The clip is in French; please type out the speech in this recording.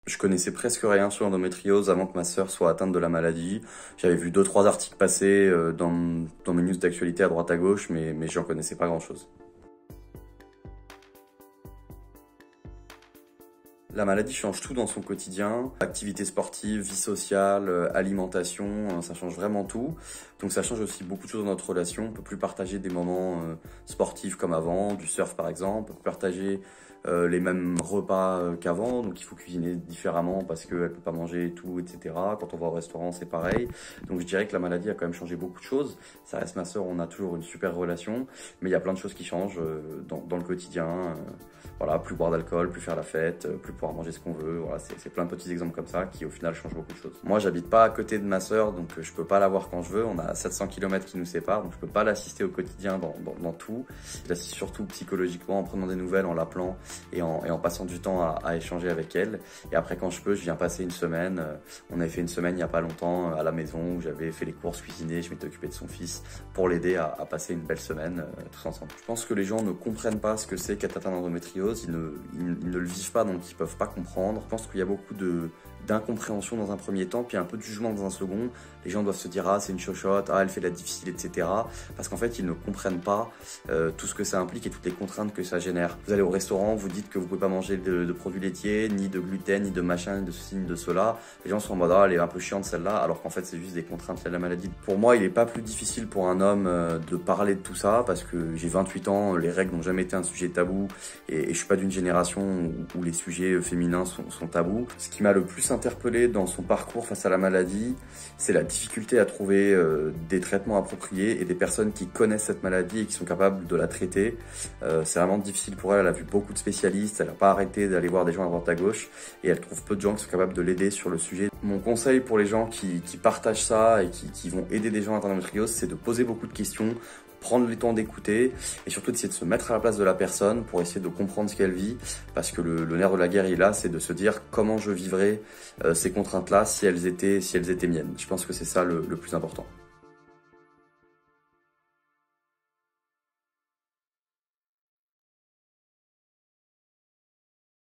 Je connaissais presque rien sur l'endométriose avant que ma sœur soit atteinte de la maladie. J'avais vu 2-3 articles passer dans mes news d'actualité à droite à gauche, mais j'en connaissais pas grand-chose. La maladie change tout dans son quotidien, activité sportive, vie sociale, alimentation, ça change vraiment tout. Donc ça change aussi beaucoup de choses dans notre relation. On peut plus partager des moments sportifs comme avant, du surf par exemple, on peut partager les mêmes repas qu'avant, donc il faut cuisiner différemment parce qu'elle peut pas manger tout, etc. Quand on va au restaurant, c'est pareil. Donc je dirais que la maladie a quand même changé beaucoup de choses. Ça reste ma sœur, on a toujours une super relation, mais il y a plein de choses qui changent dans le quotidien. Voilà, plus boire d'alcool, plus faire la fête, plus pouvoir manger ce qu'on veut. Voilà, c'est plein de petits exemples comme ça qui au final changent beaucoup de choses. Moi, j'habite pas à côté de ma sœur, donc je peux pas la voir quand je veux. On a 700 km qui nous séparent, donc je peux pas l'assister au quotidien dans tout. Je l'assiste surtout psychologiquement en prenant des nouvelles, en l'appelant et en passant du temps à échanger avec elle. Et après, quand je peux, je viens passer une semaine. On avait fait une semaine il y a pas longtemps à la maison où j'avais fait les courses, cuisiné, je m'étais occupé de son fils pour l'aider à passer une belle semaine tous ensemble. Je pense que les gens ne comprennent pas ce que c'est qu'être atteint d'endométriose. Ils ne le vivent pas, donc ils peuvent pas comprendre. Je pense qu'il y a beaucoup d'incompréhension dans un premier temps, puis un peu de jugement dans un second. Les gens doivent se dire ah c'est une chochotte, ah elle fait de la difficile, etc. Parce qu'en fait ils ne comprennent pas tout ce que ça implique et toutes les contraintes que ça génère. Vous allez au restaurant, vous dites que vous pouvez pas manger de produits laitiers, ni de gluten, ni de machin, ni de ceci, ni de cela. Les gens sont en mode ah elle est un peu chiante celle-là, alors qu'en fait c'est juste des contraintes liées à la maladie. Pour moi il est pas plus difficile pour un homme de parler de tout ça parce que j'ai 28 ans, les règles n'ont jamais été un sujet tabou et je suis pas d'une génération où les sujets féminins sont tabous. Ce qui m'a le plus interpellé dans son parcours face à la maladie, c'est la difficulté à trouver des traitements appropriés et des personnes qui connaissent cette maladie et qui sont capables de la traiter. C'est vraiment difficile pour elle, elle a vu beaucoup de spécialistes, elle n'a pas arrêté d'aller voir des gens à droite à gauche et elle trouve peu de gens qui sont capables de l'aider sur le sujet. Mon conseil pour les gens qui partagent ça et qui vont aider des gens atteints d'endométriose, c'est de poser beaucoup de questions, prendre le temps d'écouter et surtout d'essayer de se mettre à la place de la personne pour essayer de comprendre ce qu'elle vit parce que le nerf de la guerre il est là, c'est de se dire comment je vivrais ces contraintes-là si elles étaient miennes. Je pense que c'est ça le plus important.